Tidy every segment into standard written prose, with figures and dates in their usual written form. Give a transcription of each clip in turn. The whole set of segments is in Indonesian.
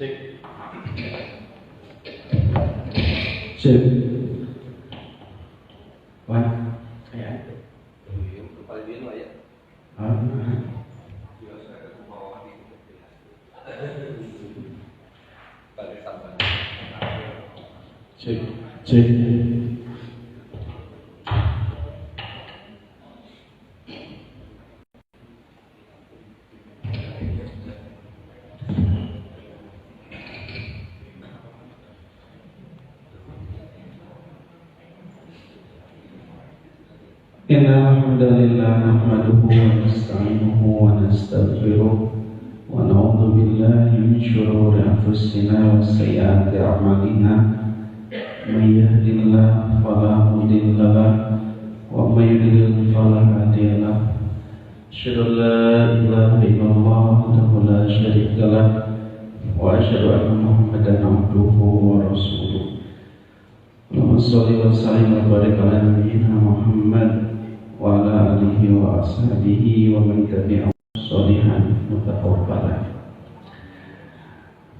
Cek. Cek. Wah, kayak itu. Kepala dia lah ya. Biasa ke bawah di pada sabar. Cek. Cek. Innal hamdalillah nahmaduhu wa nasta'inuhu wa nastaghfiruh wa na'udzu billahi min shururi anfusina wa sayyiati a'malina may yahdihillahu fala mudilla lahu wa may yudlil fala hadiya lahu asyhadu an la ilaha illallah wahdahu la syarika lahu wa asyhadu anna muhammadan abduhu wa rasuluh. Allahumma shalli wa sallim wa barik ala nabiyyina Muhammad wa ala alihi wa ashabihi wa man tabi'ahum sholihan mutaqabbalan.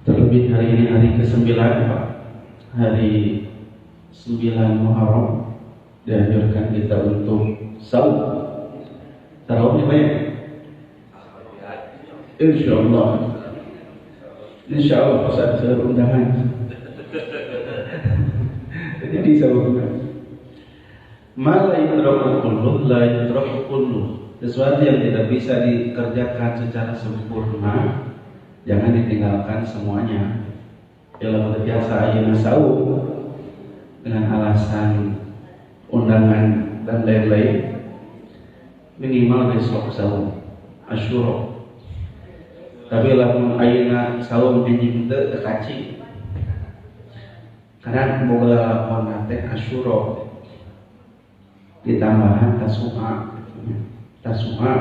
Terlebih hari ini hari ke-9, Pak. Hari 9 Muharram, dianjurkan kita untuk saum. Tarawih apa ya? Insyaallah. Insyaallah Ustaz undangan. Jadi saum. Ma la yudraku kulluh, la yudraku kulluh. Sesuatu yang tidak bisa dikerjakan secara sempurna, jangan ditinggalkan semuanya. Dalam biasa ayeuna saum dengan alasan undangan dan lain-lain, minimal besok saum Asyura. Tapi lamun ayeuna saum hiji teu kaci. Karena boga lamun teh Asyura ditambahan tasuma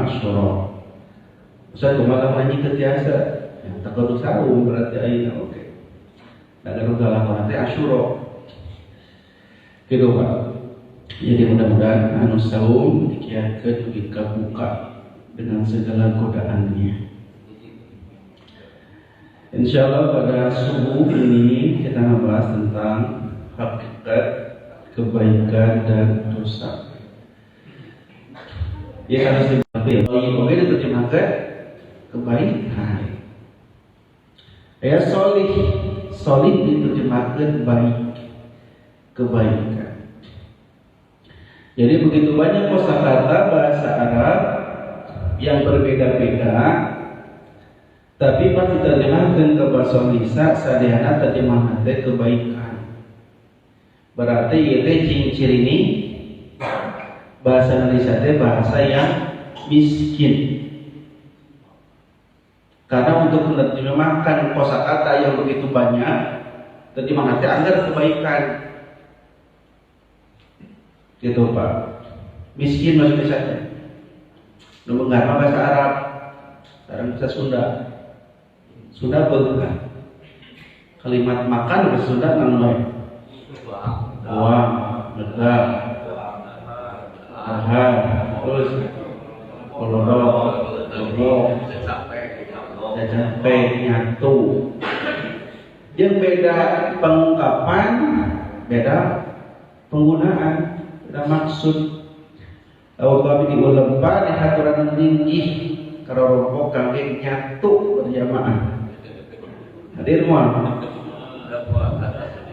Asyura. Ustaz kumaha manyi ketiasa yang tak kudu saum berarti ayeuna oke. Da kudu galak teh Asyura. Gitu Pak. Jadi mudah-mudahan anu saum dikiatkeun dugi kabuka dengan segala godaannya. Insyaallah pada subuh ini kita membahas tentang hakikat kebaikan dan dosa. Ya harus dipakai. Oke, diterjemahkan kebaikan. Ya solih diterjemahkan baik, kebaikan. Jadi begitu banyak kosakata bahasa Arab yang berbeda-beda, tapi pas diterjemahkan ke bahasa Indonesia, sadayana terjemahan teh kebaikan. Berarti ieu ciri ini bahasa Indonesia teh bahasa yang miskin. Karena untuk menerjemahkan kosakata yang begitu banyak, terjemahan teh anggar kebaikan. Gitu Pak. Miskin bahasa Indonesia teh. Nu menggarap bahasa Arab, sekarang bahasa Sunda. Sunda beungan. Kalimat makan bahasa Sunda naon wae? Uang, megah, ahad, terus kolodok, lobok, cacape, nyatu. Yang beda pengungkapan, beda penggunaan, beda maksud. Lawan di ulempa di haturan linggih karorobok kangge nyatu berjamaah. Hadir moal.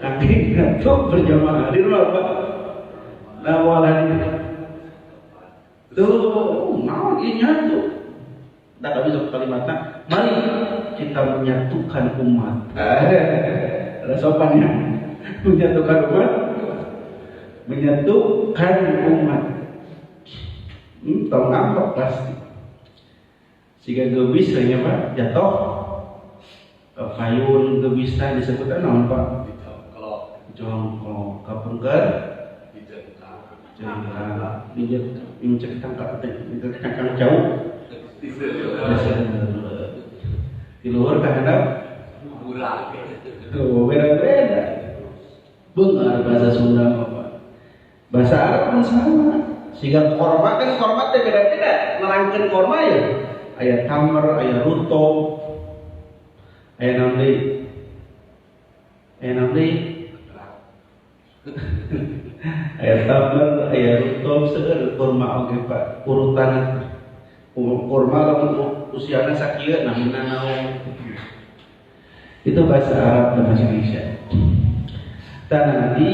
Kangge nyatu berjamaah. Hadir moal Pak. Nah moal hadir. Tuh, mau ini nyatu. Tak bisa kalimatnya. Mari kita menyatukan umat. Ada sopannya. Menyatukan umat. Menyatukan umat. Tong ngambek pasti. Siga gebis nya Pak jatuh. Payun gebisna disebutna naon Pak? Jongkok. Kapengker. Jengkang. Injek tangkap tangkap jauh. Di luar ka handap bulan. Tuh beda-beda. Beungar bahasa Sunda Pak. Bahasa Arab pun sama. Sehingga korma kan korma teh beda-beda. Nerangkeun korma ya. Aya tamar, aya ruto. Aya naon deui? nanti aya tabar, aya rutop seueur kurma oge Pak. Urutan kurma lamun usiana sakieu namina naon. Itu bahasa Arab dan bahasa Indonesia. Dan nanti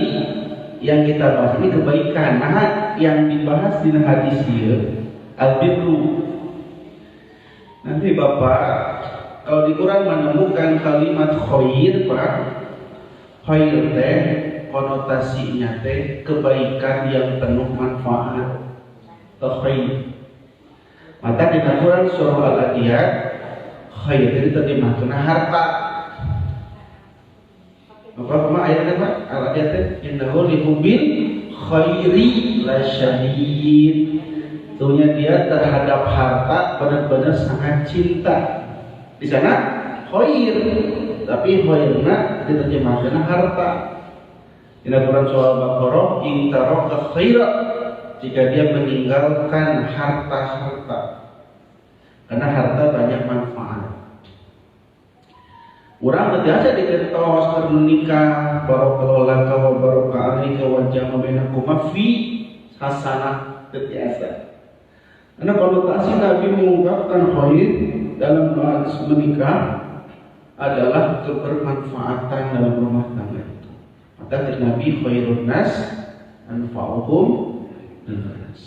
yang kita bahas ini kebaikan. Nah, yang dibahas di hadis ieu al-birru. Nanti Bapak kalau di Quran menemukan kalimat khair, Pak, khair teh konotasinya teh kebaikan yang penuh manfaat. Khair. Maka di Quran surah Al-Adiyat khair itu diterjemahkan harta. Apa ayatnya Pak? Al-Adiyat teh innahu lihubbil khairi lasyadid. Tentunya dia terhadap harta benar-benar sangat cinta. Di sana khair, tapi khairna diterjemahkan harta. Di Quran surah Al-Baqarah, in taraka khaira, jika dia meninggalkan harta-harta. Karena harta banyak manfaat. Urang biasa dikentos keur menikah, barakallahu laka wa baraka alika wa jama bainakum fi hasanah biasa. Karena konotasi Nabi mengungkapkan khair dalam menikah adalah kebermanfaatan dalam rumah tangga itu. Maka Nabi khairun nas anfa'uhum linnas.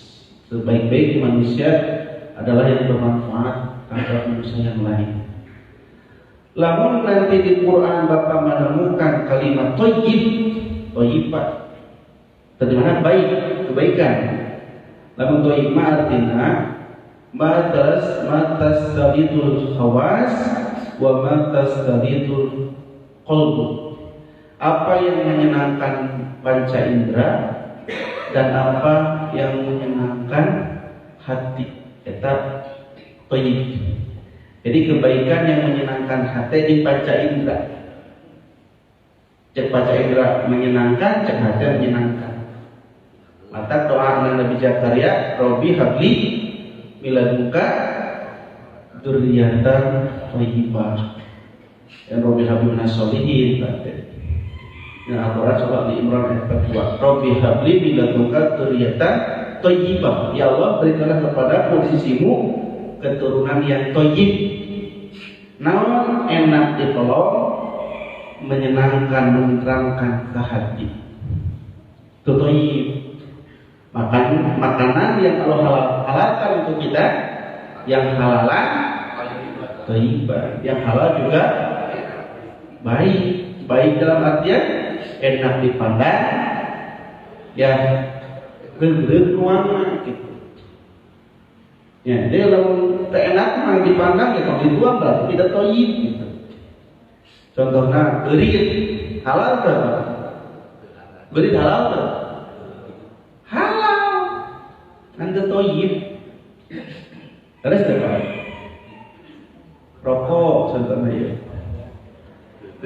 Sebaik-baik manusia adalah yang bermanfaat terhadap manusia yang lain. Lamun nanti di Quran Bapak menemukan kalimat thayyib, thayyibah, terjemahan baik, kebaikan. Lamun thayyib artinya matas tadidul khawas wa matas tadidul qalbu. Apa yang menyenangkan panca indera dan apa yang menyenangkan hati. Eta thayyib. Jadi kebaikan yang menyenangkan hati di panca indera. Cek panca indera menyenangkan, cek hati menyenangkan. Maka doa Nabi Zakaria, Robbi habli miladunka dzurriyyatan thayyibah. Dan Robbi habli minas sholihin. Nah, Al-Quran surah Al-Imran ayat 42. Robbi habli miladunka dzurriyyatan thayyibah. Ya Allah, berikanlah kepadaku di sisimu keturunan yang thayyib. Namun enak ditolong, menyenangkan, menerangkan ke hati. Itu thayyib. Makanan yang Allah halalkan untuk kita, yang halalan thayyibah, yang halal juga baik. Baik dalam artian enak dipandang, ya geuleuh nuanna gitu. Ya, dia kalau enak mah dipandang ya kalau dibuang berarti tidak thayyib gitu. Contohnya beurit halal tuh. Beurit halal tuh. Halal. Kan teu thayyib. Terus apa? Rokok contohnya ya.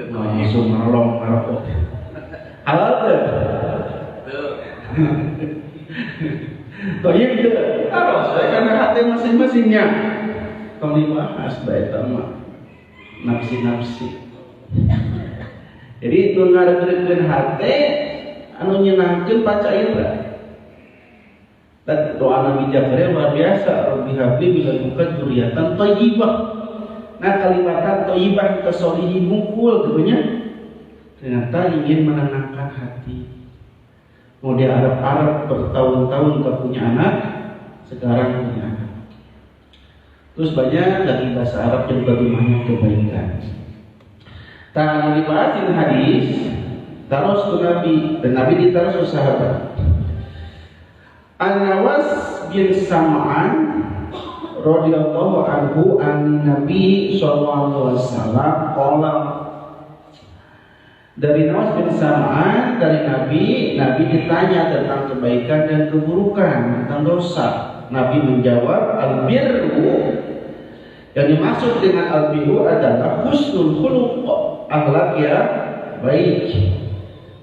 Langsung nolong rokok. Halal tuh. Thayyib tuh. Harus karena hati masing-masingnya. Kalau dibahas baik sama nafsi-nafsi. Jadi itu ngaregeurkeun hati anu nyenangkeun panca indera. Dan doa Nabi Zakaria luar biasa, Rabbi habli miladunka dzurriyyatan thayyibah. Nah, kalimatan thayyibah ke sholihin mungkul gitu nya. Ternyata ingin menenangkan hati. Mau dia Arab bertahun-tahun gak punya anak, sekarang punya anak. Terus banyak lagi bahasa Arab yang berumahnya kebaikan. Nah, dibahas di hadis, taros ke Nabi dan Nabi ditaros ke sahabat. An-Nawas bin Sam'an radhiyallahu anhu an Nabi sallallahu alaihi wasallam qala. Dari Nawas bin Sam'an dari Nabi ditanya tentang kebaikan dan keburukan, tentang dosa. Nabi menjawab, al-birru, yang dimaksud dengan al-birru adalah husnul khuluq, akhlak yang baik,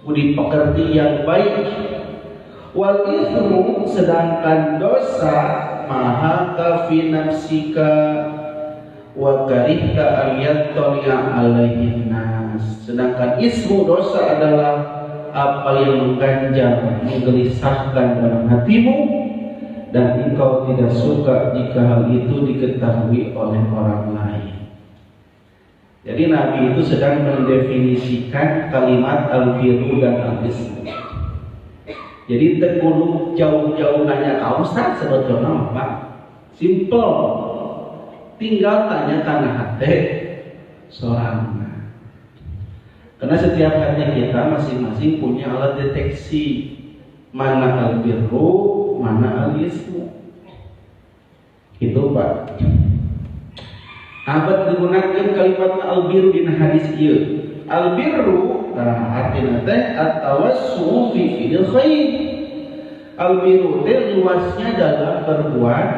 budi pekerti yang baik. Wal ismu, sedangkan dosa, maha kafi nafsika wa karihta an yattali'a alaihin nas, Sedangkan ismu dosa adalah apa yang mengganjal, menggelisahkan dalam hatimu, dan engkau tidak suka jika hal itu diketahui oleh orang lain. Jadi Nabi itu sedang mendefinisikan kalimat al-birru dan al-ismu. Jadi terkudu jauh-jauh nanya kau Ustaz sebetulnya apa? Simple. Tinggal tanya tanah hati seorang. Karena setiap hati kita masing-masing punya alat deteksi mana al-birru, mana al-ismu. Itu Pak. Abad digunakan kalimat al-birru di hadis ieu. Al-birru artinya teh at-tawassu fi fi'il khair. Al-birru teh luasnya dalam berbuat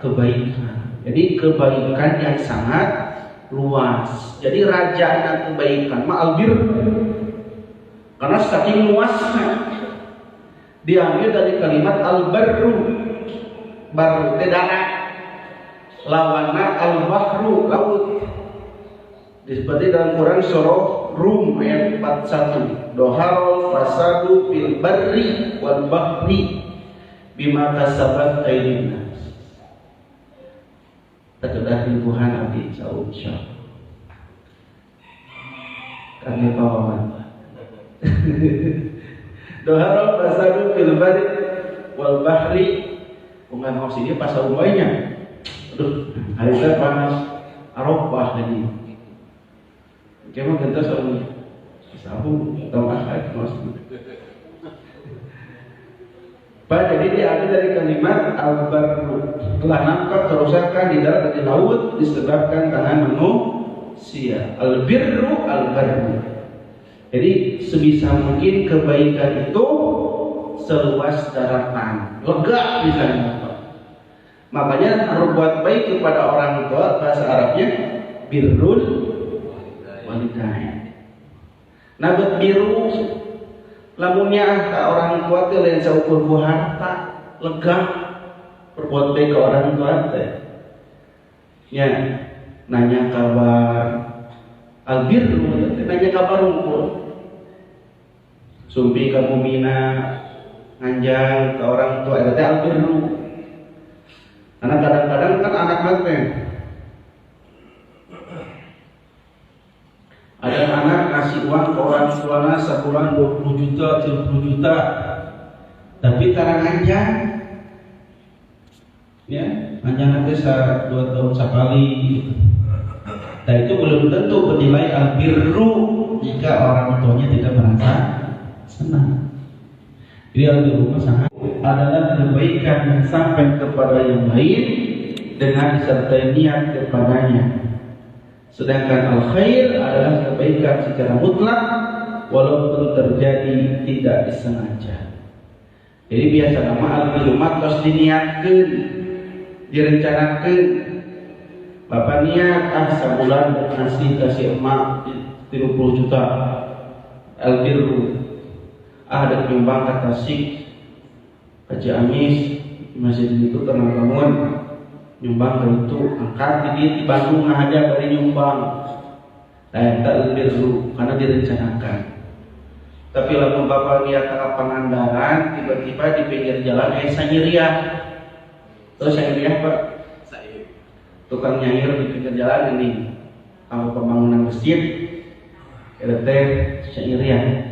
kebaikan. Jadi kebaikan yang sangat luas. Jadi rajanya kebaikan mah albir. Karena saking luasnya diambil dari kalimat al-barru. Barru teh darat. Lawanna al-bahru laut. Seperti dalam Quran surah Rum ayat 41. Doharul fasadu fil barri wal bahri bima kasabat aydin nas. Terkedah Tuhan abdi insyaallah. Kami pawaman. Doharul fasadu fil barri wal bahri bukan maksudnya pasal umumnya. Aduh, hari ini panas Arafah tadi. Kemana kita soalnya sabu tambah lagi maksudnya. Pak, jadi diambil dari kalimat al-barru. Telah nampak kerusakan di darat dan di laut disebabkan tangan manusia. Al-birru al-barru. Jadi sebisa mungkin kebaikan itu seluas daratan, lega misalnya. Makanya berbuat baik kepada orang tua bahasa Arabnya birrul walidain. Nah biru lamunnya orang tua teh lain saukur ku harta, lega berbuat baik ke orang tua teh. Ya, nanya kabar albirru, nanya kabar unggul. Sumpi kamu mina nganjang ke orang tua itu teh albirru. Karena kadang-kadang kan anak mateng. Ada anak ngasih uang ke orang tuanya sebulan 20 juta, 30 juta. Tapi tarang anjang. Ya, anjang nanti 2 tahun sekali. Dan itu belum tentu bernilai albirru jika orang tuanya tidak merasa senang. Jadi albirru sangat adalah kebaikan yang sampai kepada yang lain dengan disertai niat kepadanya. Sedangkan al-khair adalah kebaikan secara mutlak walaupun terjadi tidak disengaja. Jadi biasa nama al-birru harus diniatkan, direncanakan. Bapak niat sebulan kasih emak 30 juta al-birru. Ada penyumbang ke Tasik, ke Ciamis, masjid itu tenang bangun. Nyumbang itu angkat di Bandung aja dari nyumbang. Nah, tak lebih dulu karena direncanakan. Tapi lalu bapak lihat ke Pangandaran, tiba-tiba di pinggir jalan sanyiriah. Terus sanyiriah Pak? Tukang nyair di pinggir jalan ini. Kalau pembangunan masjid, RT sanyiriah.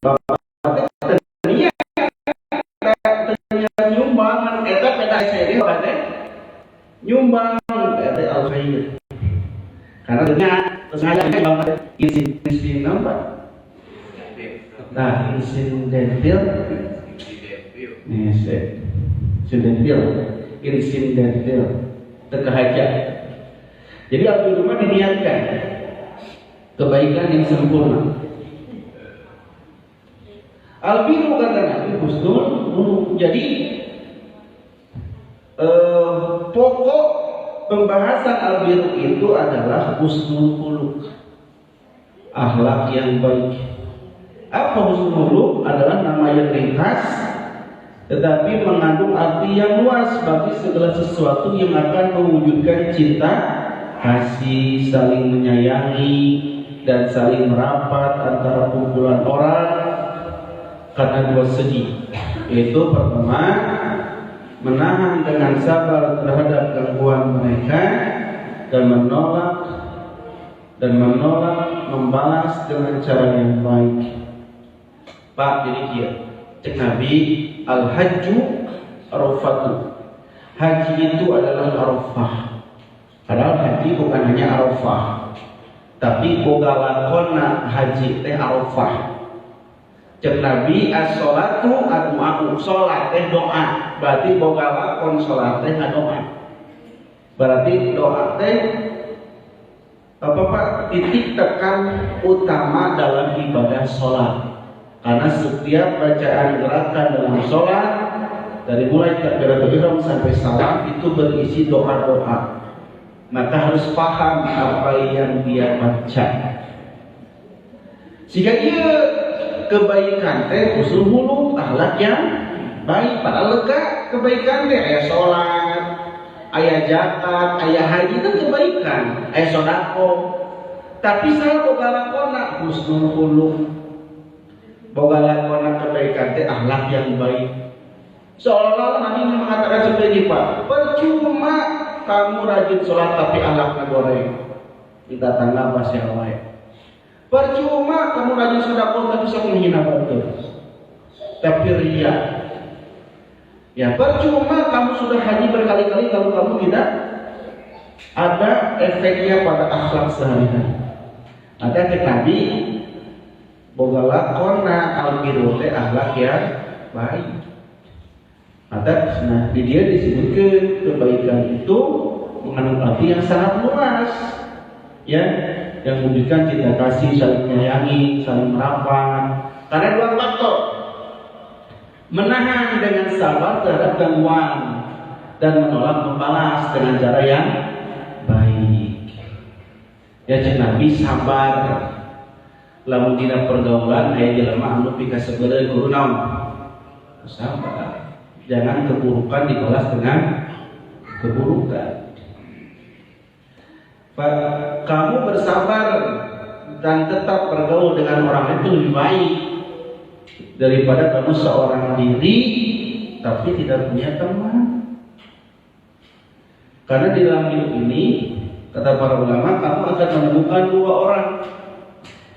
Bapak nyumbang eta peda saya dia nyumbang eta al-khair. Karena sengaja banget izin apa? Nah, izin dentil. Izin dentil terkehaja. Jadi abdi rumah diniatkan kebaikan yang sempurna. Al-birru kata Nabi husnul khuluq. Jadi pokok pembahasan al-birru itu adalah husnul khuluq, akhlak yang baik. Apa husnul khuluq? Adalah nama yang ringkas tetapi mengandung arti yang luas bagi segala sesuatu yang akan mewujudkan cinta kasih, saling menyayangi, dan saling merapat antara kumpulan orang karena dua segi. Yaitu pertama, menahan dengan sabar terhadap gangguan mereka dan menolak membalas dengan cara yang baik. Pak, jadi dia cek Nabi, al-hajju arafatu. Haji itu adalah arafah. Padahal haji bukan hanya arafah, tapi boga lakona haji teh arafah. Cek Nabi, as-sholatu ad-du'a'u. Sholat teh doa. Berarti boga lakon sholat teh doa. Berarti doa teh apa Pak? Titik tekan utama dalam ibadah sholat. Karena setiap bacaan gerakan dalam sholat, dari mulai takbiratul ihram sampai salam itu berisi doa-doa. Maka harus paham apa yang dia baca. Sehingga dia kebaikan teh usul hulu akhlak yang baik. Padahal lega kebaikan teh aya sholat, aya zakat, aya haji itu kebaikan, aya sedekah. Tapi saya boga lakona husnul khuluq. Boga lakona kebaikan teh akhlak yang baik. Seolah-olah Nabi mengatakan seperti ini, Pak, percuma kamu rajin sholat tapi akhlaknya goreng. Kita tangga pas yang lain. Percuma kamu rajin sedekah tapi bisa menghina betul. Tapi ria. Ya, percuma kamu sudah haji berkali-kali kalau kamu tidak ada efeknya pada akhlak sehari-hari. Ada Nabi boga lakona al-birru teh akhlak yang baik. Nah, di dia disebutkan kebaikan itu mengandung arti yang sangat luas, ya, yang memberikan cinta kasih, saling menyayangi, saling merapat. Karena dua faktor, menahan dengan sabar terhadap gangguan dan menolak membalas dengan cara yang baik. Ya, cek Nabi sabar. Lamun dina pergaulan aya jelema anu pika segede guru naon? Sabar. Jangan keburukan dibalas dengan keburukan. Kamu bersabar dan tetap bergaul dengan orang itu lebih baik daripada kamu seorang diri tapi tidak punya teman. Karena di dalam hidup ini, kata para ulama, kamu akan menemukan dua orang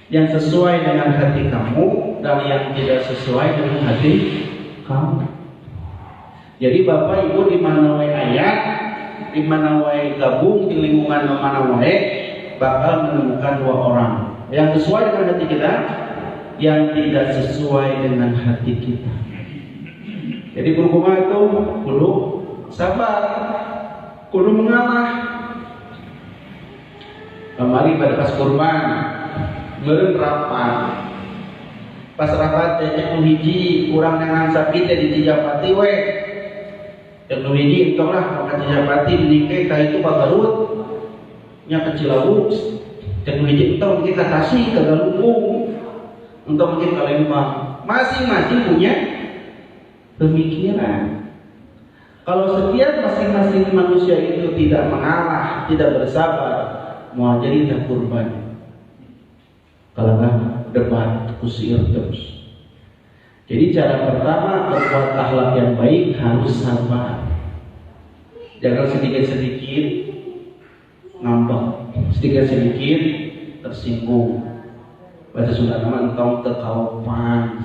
yang sesuai dengan hati kamu dan yang tidak sesuai dengan hati kamu. Jadi Bapak Ibu di mana wae aya, di mana wae gabung di lingkungan mana wae bakal menemukan dua orang yang sesuai dengan hati kita, yang tidak sesuai dengan hati kita. Jadi berhubungan itu perlu sabar, perlu mengalah. Kemarin pada pas kurban, meureun rapat. Pas rapat teh hiji kurang dengan sapi teh di Japati we. Yang hiji entong lah maka Japati menikah ka itu Pak Garut nya ke Cilawu. Yang hiji entong kita kasih ke Galunggung. Untuk mungkin ke Lembang. Masing-masing punya pemikiran. Kalau setiap masing-masing manusia itu tidak mengalah, tidak bersabar, mau jadi tak kurban. Kalau nggak debat, kusir terus. Jadi cara pertama membuat akhlak yang baik harus sabar. Jangan sedikit-sedikit ngambek, sedikit-sedikit tersinggung. Bahasa Sunda nama entong tekaupan,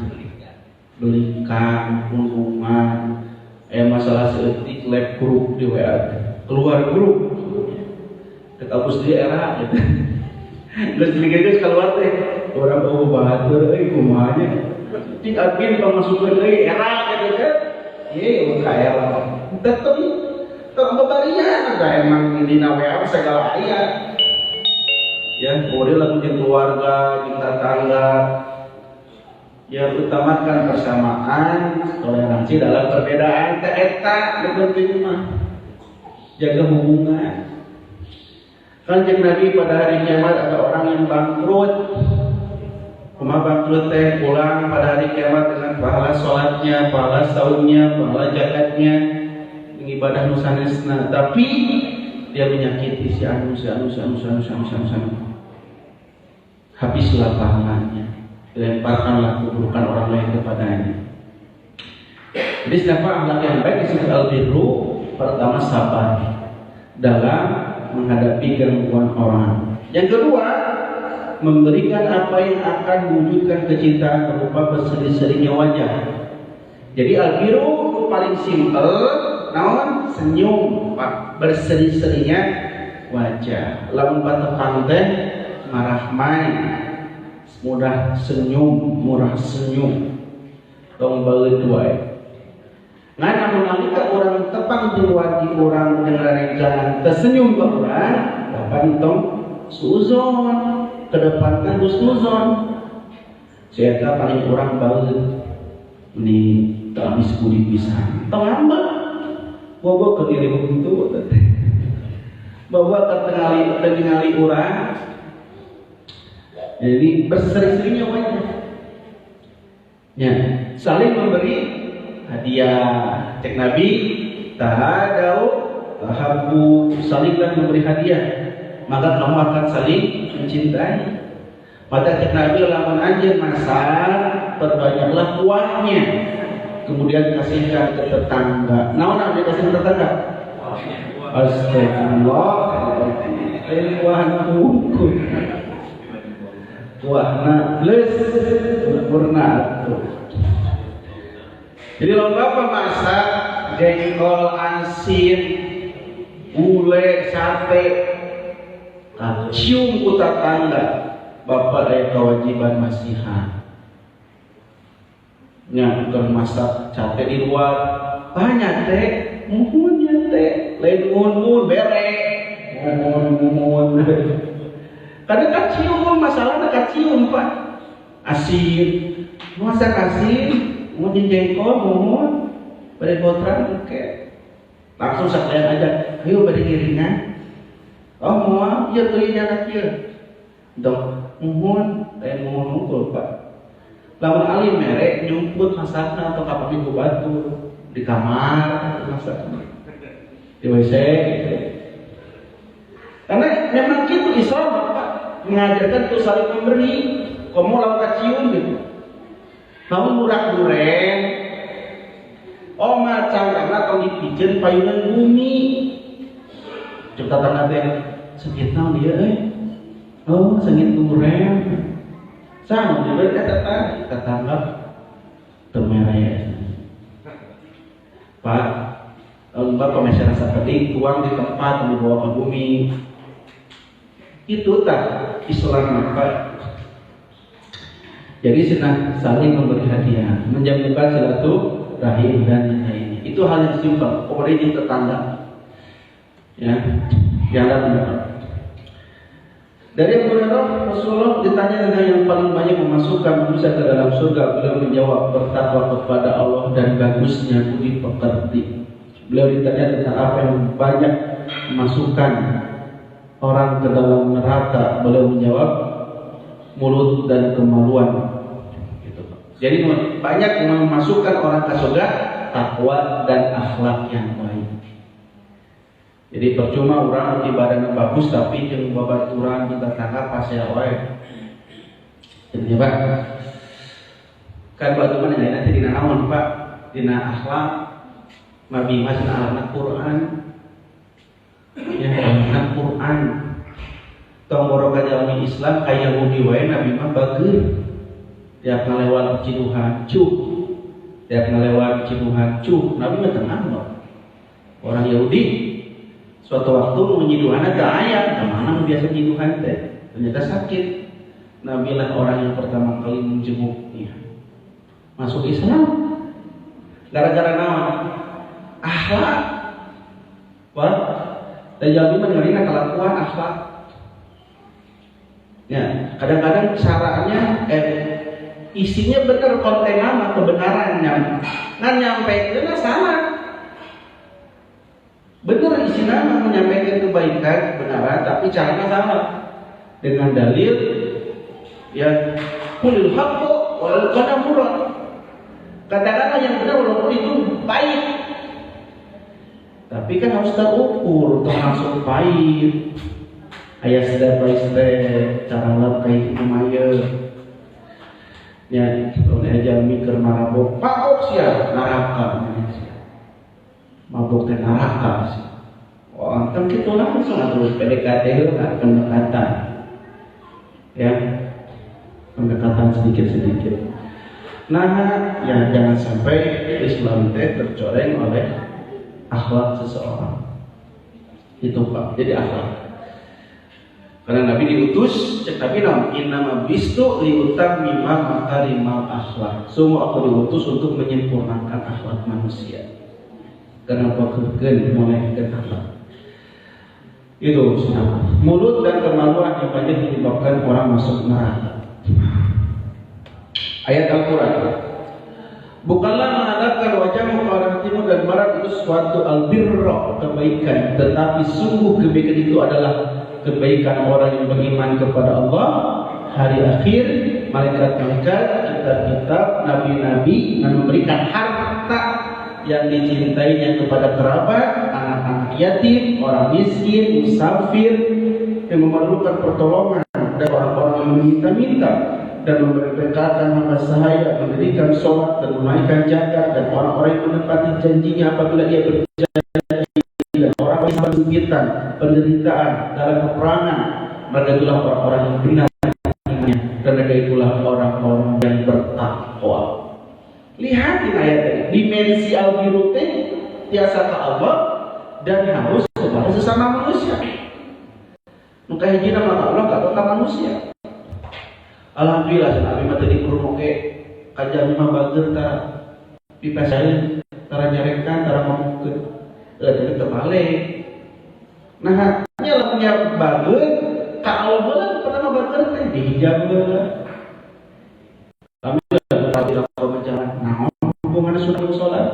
belikan, hubungan, masalah seetik lab grup di WA, keluar grup, tekapus di era gitu. Terus sedikit keluar teh, orang bawa bahatur, kumanya. Cik admin pemasukan lagi era gitu kan, iya bukan era, tetap kebarian ada emang di WA segala ayat, ya kemudian lagu keluarga, tetangga, ya utamakan persamaan, toleransi dalam perbedaan, eta penting mah, jaga hubungan. Kan cek Nabi pada hari kiamat ada orang yang bangkrut. Kumaha bangkrut teh pulang pada hari kiamat dengan pahala sholatnya, pahala saumnya, pahala zakatnya, ibadah nu sanesna. Tapi dia menyakiti si anu. Habislah pahalanya, dilemparkanlah keburukan orang lain kepadanya. Jadi siapa akhlak yang baik disebut al-birru? Pertama, sabar dalam menghadapi gangguan orang. Yang kedua, memberikan apa yang akan mewujudkan kecintaan berupa berseri-serinya wajah. Jadi al-birru itu paling simpel, namun senyum, berseri-serinya wajah. Lamun patepan teh marah main, mudah senyum, murah senyum, tong baeut wae. Ngan namun nalika urang tepang jeung wajah urang jeung rerencangan tersenyum ka urang, kapan tong suzon, kedepankan husnuzon. Saya paling urang baeut ni teu habis budi pisan. Tong ngambek. Bobo ke diri buntu teh. Bahwa ketingali urang. Jadi berseri-serinya wajah. Ya, saling memberi hadiah. Cek Nabi, tahadau, tahabbu, salinglah memberi hadiah, maka kamu akan saling mencintai. Maka cek Nabi, lamun anjeun masak, perbanyaklah kuahnya. Kemudian kasihkan ke tetangga. Naon anu dikasih ke tetangga? Astagfirullah. Kuahna unggul. Kuahna plus sempurna. Jadi lomba pemasak jengkol, asin, gulai, sate, cium ku tetangga. Bapak aya kewajiban masihan. Nya bukan masak sate di luar. Banyak teh, muhun nya teh, lain muhun bere. Muhun. Kadang kacium masalahna kacium Pak. Asin. Masak asin, mau jengkol, mohon bade botran oke. Langsung sakalian aja, ayo bade giringan. Oh moal, ieu teuing anak ieu. Dok, mohon, lain mohon unggul Pak. Lamun alim mere nyumput masakna atau kapake ku batu di kamar masakna. Di WC gitu. Karena memang gitu Islam Pak, mengajarkan untuk saling memberi. Kamu lawan kacium gitu. Namun murah duren, macam karena kalau dipijen payungan bumi. Coba tanda teh sakit naon dia sakit duren. Sana dia kata tetangga temeraya. Pak, Bapak masyarakat seperti tuang di tempat dibawa ke bumi. Itu tak Islam Pak. Jadi senang saling memberi hadiah, menjamukan silaturahim dan lainnya. Itu hal yang simpel. Kemudian tetangga, ya, jalan mendapat. Dari Abu Hurairah, Rasulullah ditanya tentang yang paling banyak memasukkan manusia ke dalam surga. Beliau menjawab, bertakwa kepada Allah dan bagusnya budi pekerti. Beliau ditanya tentang apa yang banyak memasukkan orang ke dalam neraka. Beliau menjawab, mulut dan kemaluan. Gitu. Jadi banyak memasukkan orang ke surga, takwa dan akhlak yang baik. Jadi percuma orang ibadahnya bagus tapi jeung babaturan di tetangga pasea wae. Jadi Pak, kan batu mana nanti dina naon Pak? Dina akhlak, Nabi mas anak Quran, ya anak Quran. Tong boroka jalmi Islam kaya Yahudi wae Nabi mah bageun. Tiap ngalewat ciduhan cuk. Tiap ngalewat ciduhan cuk. Nabi mah tenang loh. Orang Yahudi suatu waktu menyiduhan ke ayat, kemana biasa nyiduhan teh, ternyata sakit. Nabi lah orang yang pertama kali menjenguknya. Masuk Islam. Gara-gara naon? Akhlak. Wah, dan jalmi mah ngarina kelakuan akhlak. Ya, kadang-kadang caranya isinya benar, konten nama kebenarannya. Ngan nyampaikan salah. Benar isi nama menyampaikan kebaikan, kebenaran, tapi caranya salah. Dengan dalil ya qulil haqqu wal qadamurad. Katakanlah yang benar walaupun itu baik. Tapi kan harus terukur, termasuk pahit. Ayah step by step, cara lap kayak kumaya. Ya, kalau aja mikir mabuk, mabuk siap neraka. Mabuk dan neraka sih. Wah, kan kita langsung terus PDKT itu kan pendekatan. Ya, pendekatan sedikit-sedikit. Nah, ya jangan sampai Islam tercoreng oleh akhlak seseorang. Itu Pak, jadi akhlak. Karena Nabi diutus, tapi innama bistu liutammima makarimal akhlak. Semua aku diutus untuk menyempurnakan akhlak manusia. Kenapa kergen mulai ke akhlak? Itu sudah. Mulut dan kemaluan yang banyak menyebabkan orang masuk neraka. Ayat Al-Quran. Bukanlah mengadakan wajahmu ke arah timur dan barat itu suatu albirra, kebaikan, tetapi sungguh kebaikan itu adalah kebaikan orang yang beriman kepada Allah, hari akhir, malaikat-malaikat, kitab-kitab, nabi-nabi, dan memberikan harta yang dicintainya kepada kerabat, anak-anak yatim, orang miskin, musafir yang memerlukan pertolongan, dan orang-orang yang meminta-minta, dan memberkatkan hamba sahaya, mendirikan sholat dan menunaikan zakat, dan orang-orang yang menepati janjinya apabila ia berjanji, dan orang yang kesulitan, penderitaan dalam peperangan, mereka itulah orang-orang yang benar imannya, dan mereka itulah orang-orang yang bertakwa. Lihat di ayat ini, dimensi al-birru tiasa ke Allah dan harus kepada sesama manusia. Maka hiji nama Allah gak ke manusia. Alhamdulillah Nabi mah tadi kurung oke kajian mah bager tara pipasain tara nyarekan tara ngomongkeun teu terbalik. Nah, nya lamunnya bager ka Allah heula pertama bager teh dihijab heula. Kami tidak berbicara naon hubungan sunnah salat.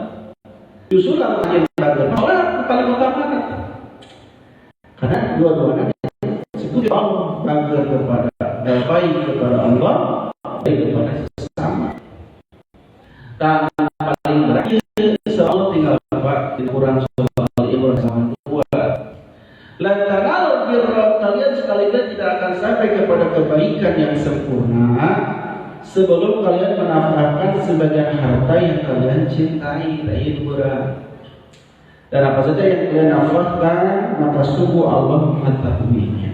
Justru lamun kajian bager salat paling utama kan. Karena dua-duanya itu Allah bager kepada baik kepada Allah, baik kepada sesama. Dan paling berat Allah tinggal apa di Quran surah Al-Imran 2. Lantaran birra, kalian sekali-kali tidak akan sampai kepada kebaikan yang sempurna sebelum kalian menafkahkan sebagian harta yang kalian cintai. Dan apa saja yang kalian nafkahkan, maka sungguh Allah mengetahuinya.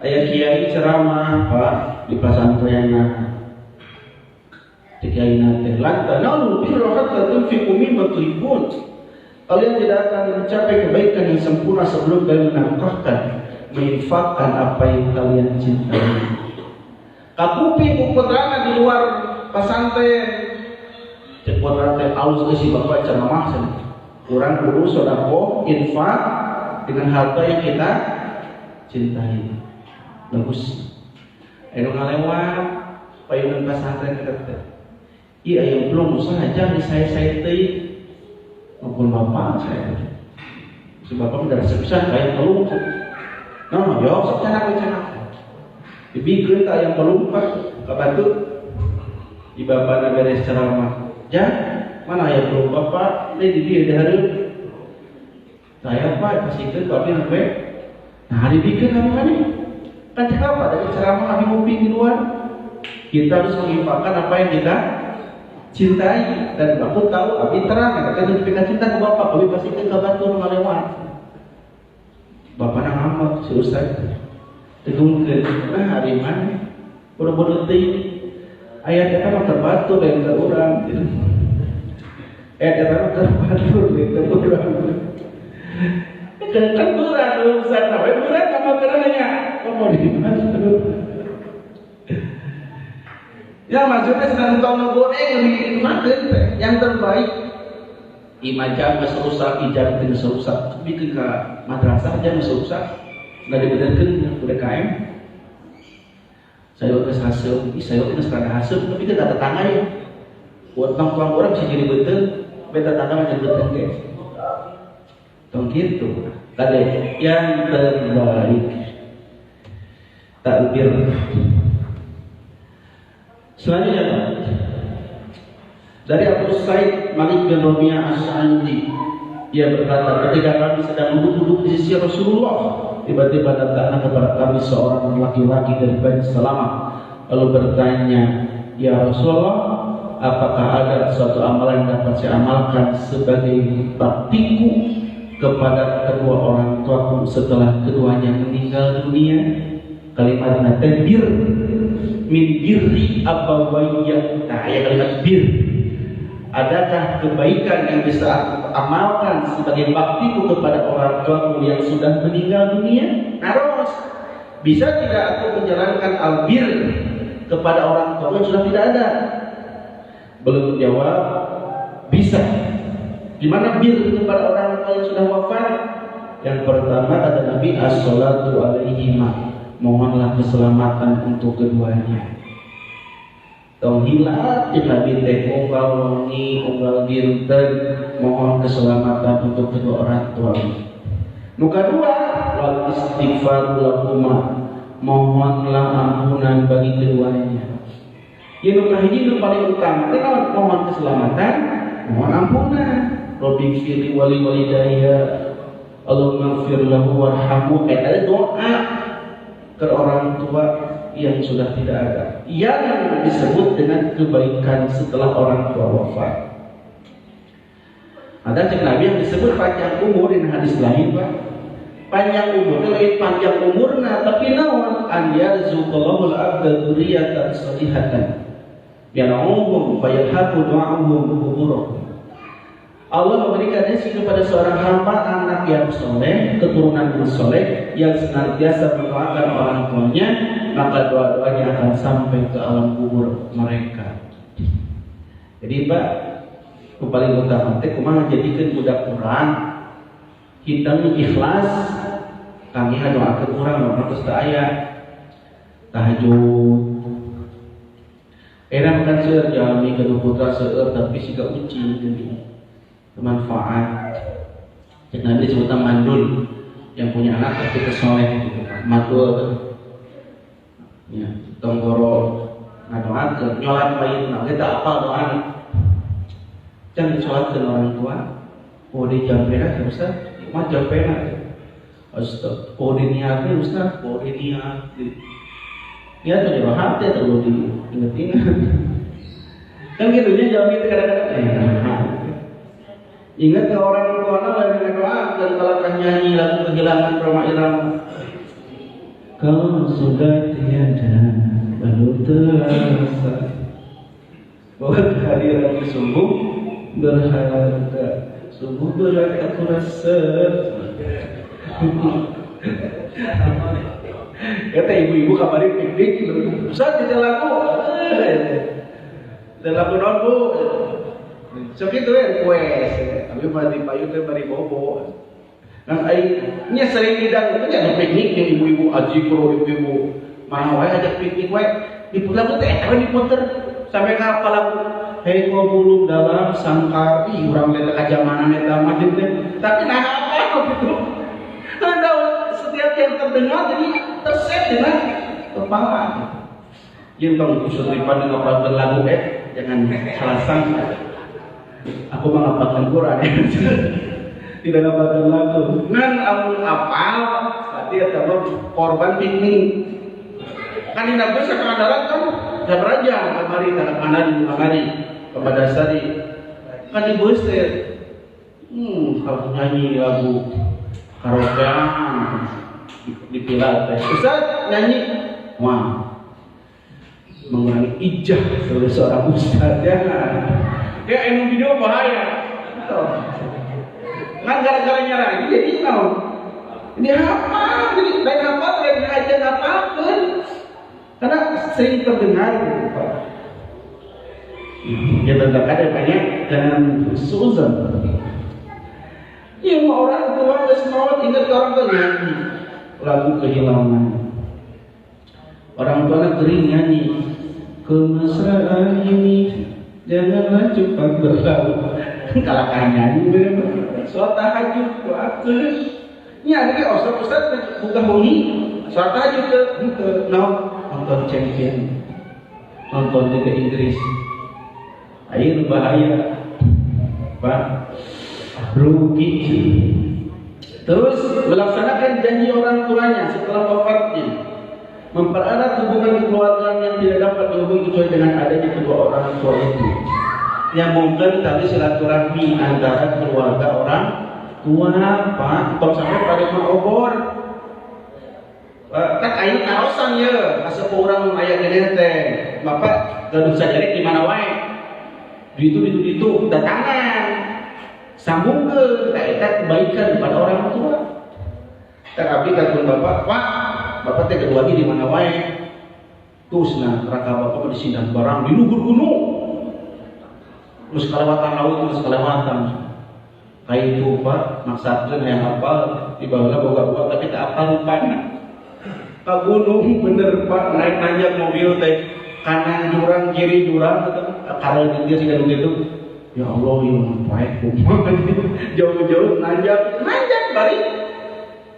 Ayah kiai ceramah Pak di pesantren di kiai nanti lantanalu birra hatta tunfiqu mimma tuhibbun. Kalian tidak akan mencapai kebaikan yang sempurna sebelum kalian menafkahkan, menginfakkan apa yang kalian cintai. Kakupi buku terang di luar pesantren, cepat rantai alus isi bapak ceramah sini. Kurang urus sedekah, infak dengan harta yang kita cintai. Bagus. Ayo ngalewat payungan pesantren dekat. Iya yang belum usaha aja di saya teh. Maupun bapak saya. Si bapak udah sebisa kayak telung. Nah, yo secara dibikin tak yang telung Pak. Kabantu. Di bapak beres ceramah. Ja, mana yang belum bapak? Ini di dia hari. Saya Pak kasih ke tapi sampai. Nah, hari bikin kami mana? Kan apa dari ceramah Nabi Mumping di luar? Kita harus mengimpakkan apa yang kita cintai. Dan aku tahu Abi terang kata notifikasi cinta ke bapak, Abi pasti ke batur ngalewat. Bapak nang amat si Ustaz. Tegungkeun nah hari mana? Bodoh-bodoh teh. Ayat eta mah terbatur yang ke urang gitu. Eta mah terbatur yang ke urang. Kan berat urusan sampai berat apa keranya mau dibahas ya maksudnya sedang tahun goreng di makan yang terbaik imajah meserusak ijab dengan serusak bikin ke madrasah aja meserusak nggak dibenerkan udah KM saya udah hasil saya udah sekarang hasil tapi kita tetangga ya buat nongkrong orang bisa jadi betul beta tetangga jadi betul guys tong gitu tadi yang terbaik takbir. Selanjutnya dari Abu Sa'id Malik bin Rabi'ah As-Sa'idi Ia berkata, ketika kami sedang duduk-duduk di sisi Rasulullah, tiba-tiba datanglah kepada kami seorang laki-laki dari Bani Salamah, lalu bertanya, ya Rasulullah, apakah ada suatu amalan yang dapat saya amalkan sebagai baktiku kepada kedua orang tuaku setelah keduanya meninggal dunia? Kalimatnya bir min birri abawayya. Nah, ya kalimat bir. Adakah kebaikan yang bisa aku amalkan sebagai baktiku kepada orang tuaku yang sudah meninggal dunia? Harus. Bisa tidak aku menjalankan albir kepada orang tua yang sudah tidak ada? Belum menjawab. Bisa. Gimana bir kepada orang tua yang sudah wafat? Yang pertama kata Nabi, as-salatu alaihima, mohonlah keselamatan untuk keduanya. Tong hilang Nabi teh unggal wengi unggal dinten mohon keselamatan untuk kedua orang tua. Nu kadua wal istighfar lahuma, mohonlah ampunan bagi keduanya. Yang kahiji nu paling utama teh mohon keselamatan, mohon ampunan. Rabbi firli wali walidayya, Allahumma ighfir lahu warhamhu. Ada doa ke orang tua yang sudah tidak ada, yang disebut dengan kebaikan setelah orang tua wafat. Ada cek Nabi yang disebut panjang umur. Di hadis lain Pak, panjang umur lebih panjang umurna, tapi naon an yarzuqallahul abda dzurriyyatan shalihatan yan'umuhum fayadhabu du'a'uhum quburuh. Allah memberikan rezeki kepada seorang hamba anak yang soleh, keturunan yang soleh, yang senantiasa mendoakan orang tuanya, maka doa-doanya akan sampai ke alam kubur mereka. Jadi Pak, yang paling utama teh kumaha jadikeun budak urang hidang ikhlas, kami doakeun urang terus teu aya tahajud. Era makan seueur jalmi kedua putra seueur tapi siga ucing geuning. Bermanfaat. Cek Nabi disebutkan mandul, yang punya anak tapi kesoleh gitu kan. Mandul ya, tonggoro ngadoakeun nyolat bayiuna kita apal doana. Can disolatkeun orang tua. Oh di jampena ya Ustaz, mah jampena. Ustaz, oh di niatnya Ustaz, oh di niat. Niat tuh jauh hati terlalu diinget-inget. Kan gitu nya jauh itu kadang-kadang. Ingat ke orang tua lagi ngedoakeun kalau kan nyanyi lagu kehilangan Roma Irama. Kalau sudah tiada lalu terasa bahwa kehadiran sungguh berharga, sungguh berat aku rasa. Kata ibu-ibu kemarin piknik, Ustaz kita lagu, dan lagu non bu. So gitu ya request, tapi mati payu teh bari bobo. Kan nya sering hidang itu nya piknik jeung ibu-ibu aji pro ibu-ibu. Mana wae ajak piknik wae. Diputar teh eta diputer sampai ka apa lagu. Hei bulu dalam sangkar, urang teh kajamanan eta mah teh. Tapi nah apa gitu. Ada setiap yang terdengar jadi terset dengan kepala. Yang tong kusut daripada ngapalkeun lagu jangan salah sangka. Aku menghafalkan Quran tidak ngapalkan lagu. Ngan amun apal, berarti eta korban piknik. Kan di nabi sakadaran kan sabaraja kamari kana kamari kepada sari. Kan di bus teh kalau nyanyi lagu karaokean di pilat teh. Ustaz nyanyi, wah mengurangi ijah sebagai seorang ustaz ya. Ya emang video bahaya. Kan gara-gara nyarang jadi tahu. Ini apa? Jadi lain apa? Lain aja ngapain? Karena sering terdengar gitu Pak. Ya tetap ada banyak dan suzon. Ya mau orang tua nggak semawat ingat ke orang tua nyanyi lagu kehilangan. Orang tua kering nyanyi kemesraan ini. Janganlah cepat berlalu. Kalau nyanyi bener-bener. Sholat tahajud, doakeun. Nya ada Ustaz buka bunyi. Sholat tahajud ke nonton champion, nonton Liga Inggris. Ayo bahaya, Pak. rugi. Terus melaksanakan janji orang tuanya setelah wafatnya, mempererat hubungan kekeluargaan yang tidak dapat dihubungi kecuali dengan adanya kedua orang tua itu. Yang mungkin tadi silaturahmi antara keluarga orang tua, Pak. Kalau sampai pada obor, kan aing kaosan ya, asa orang aya gede teh. Bapak gaduh sajari di mana wae. Itu datangan. Sambungkeun eta kebaikan kepada orang tua. Tak abdi katakan bapak, Pak, bapak teh gaduh lagi di mana wae. Terus raka bapak di sindang barang di luhur gunung. Terus kalewatan laut, terus kalewatan. Kayak itu Pak, maksudnya yang hafal di bawahnya boga-boga tapi tak hafal lupana. Ke gunung bener Pak, naik nanjak mobil teh kanan jurang kiri jurang karena dia sih gaduh gitu. Ya Allah, yang baik jauh-jauh nanjak balik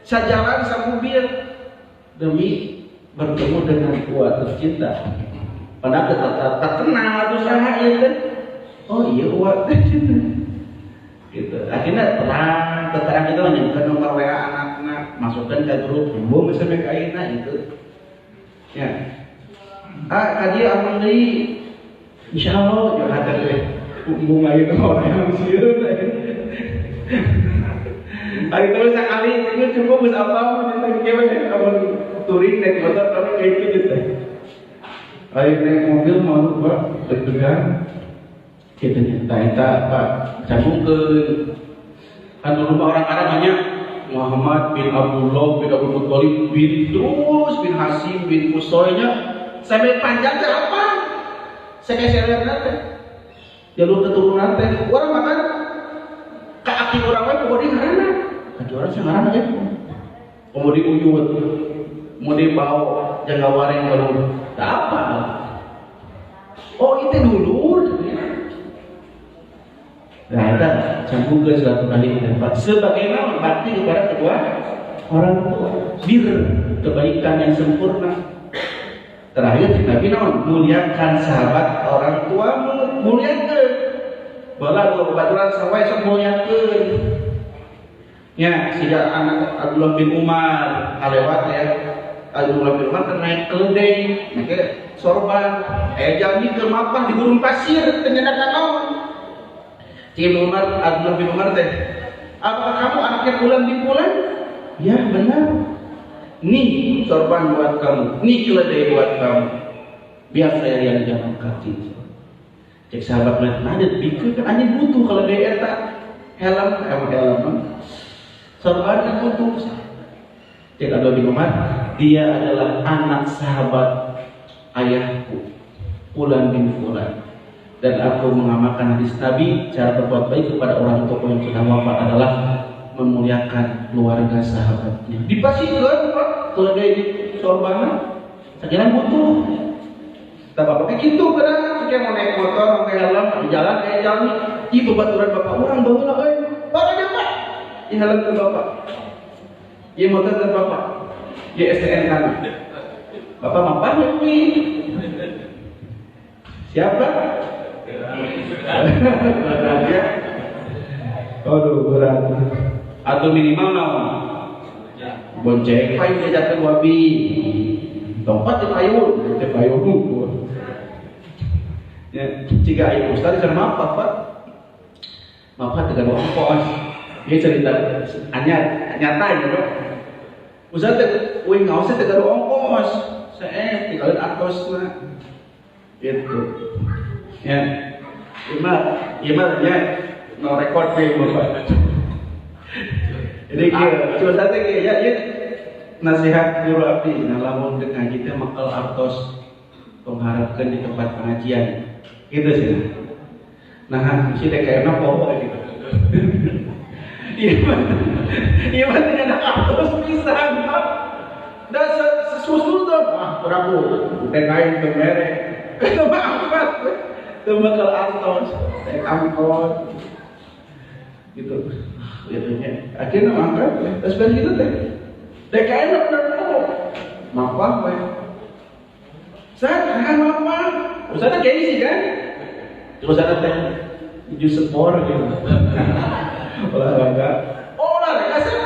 sajalan sama mobil demi bertemu dengan kuat tercinta. Padahal tak kenal tuh saha ieu teh. Oh iya kuat gitu. Akhirnya terang kita menyebutkan nomor WA anak-anak, masukkan ke grup, bom sampai ke ayeuna itu. Ya. Kadia aman deui. Insyaallah yo ada teh. Bunga itu orang yang sieun. Ari terus sekali itu cukup geus apa kita gimana abang touring naik motor tapi kayak gitu teh. Ari naik mobil mau Pak deg-degan. Kita nyata Pak sambungkeun. Kan dulu orang Arab banyak Muhammad bin Abdullah bin Abdul Muttalib bin Terus bin Hasim bin Qusaynya sampai panjang teh apa? Sekeseran teh. Jalur keturunan teh orang makan ka aki urang we pokoknya ngaranna. Aki urang sing ngaranna ya. Mau diuyut, mau dibawa jangan wareng kalau tak apa. Oh itu dulur. Nah, kita sambung ke silaturahmi Pak. Sebagaimana bakti kepada kedua orang tua, bir kebaikan yang sempurna. Terakhir Nabi naon muliakan sahabat orang tua, muliakan. Bala baturan sawai sok muliakan. Ya, sehingga anak Abdullah bin Umar alewat ya. Abdullah bin Umar naik keledai, make sorban, janji ke mapah di gurun pasir ternyata naon. Abdullah bin Umar teh, apakah kamu anaknya bulan di bulan? Ya benar. Nih sorban buat kamu, nih keledai buat kamu. Biar saya yang jalan kaki. Cek sahabat nanya, pikir kan anjing butuh keledai eta helm. Sorban kan butuh. Cek Abdullah bin Umar, dia adalah anak sahabat ayahku, Fulan bin Fulan. Dan aku mengamalkan hadis Nabi, cara berbuat baik kepada orang tua yang sudah wafat adalah memuliakan keluarga sahabatnya. Dipasihkan Pak, keledai di sorbangan, sekiranya butuh. Tak apa-apa kayak gitu kadang, kayak mau naik motor, mau helm, di jalan kayak jalan. Ibu baturan bapak orang bawa lah, Pak aja Pak, di helm ke bapak, di motor ke bapak, di STN kan. Bapak mapanya wi. Siapa? Aduh berat. Atau minimal naon? Bonceng payu dia jatuh wabi. Tempat di payun. Ya, jika ibu ustaz sana apa Pak? Mapa dengan ongkos. Dia cerita nyata ya Pak. Ustaz teh uing ngaos teh dengan ongkos. Saya tinggalin aktosna. Gitu. Ya. Iman ya no record pe Bapak. Jadi cuma satu ya nasihat guru abdi lamun teu ngaji teh makal artos pengharapkeun di tempat pengajian. Gitu sih. Nah, si teh kayakna poho gitu. Iya mah dengan artos pisan. Da sesusul tuh. Prabu teh kain teu mere. Teu maafat. Teu bakal artos, naik angkot. Gitu. Akhirnya mangkat, terus dari itu teh DKN benar-benar mapah we. Saya kan mapah, usahanya kayak sih kan. Terus ada teh 7 spor gitu. olahraga. Oh, olahraga sih.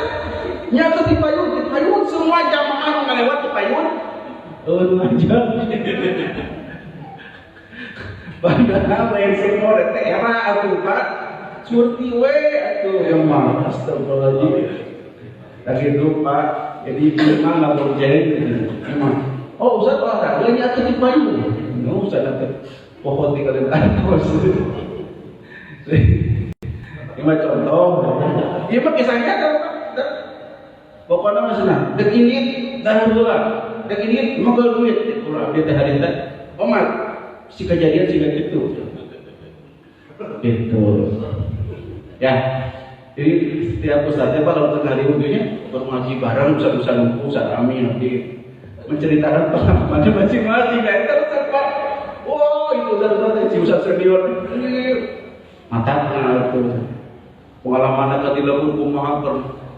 Nyata di payun semua jamaah ngelewat di payun. Oh, aja. Padahal lain semua teh era atuh Pak. Surti we atuh yang mah astagfirullahaladzim. Tak gitu Pak. Jadi memang nggak boleh emang. Oh, Ustaz olahraga nyata di payun. Nggak usah nanti pohon di kalian atas. Ini contoh. Iya pakai saya kan. Pokoknya masalah. Dek ini dah dua. Dek ini magal duit. Kurang dia hari teh. Omat si kejadian sih gitu. Gitu. Ya. Jadi setiap ustadznya kalau tengah hari untuknya bermaji bareng usah nunggu sarami nanti menceritakan pengalamannya masing-masing. Kayak terus Pak. Oh itu ustadz si ustadz senior. Matanya itu pengalaman agak dilebur kumaha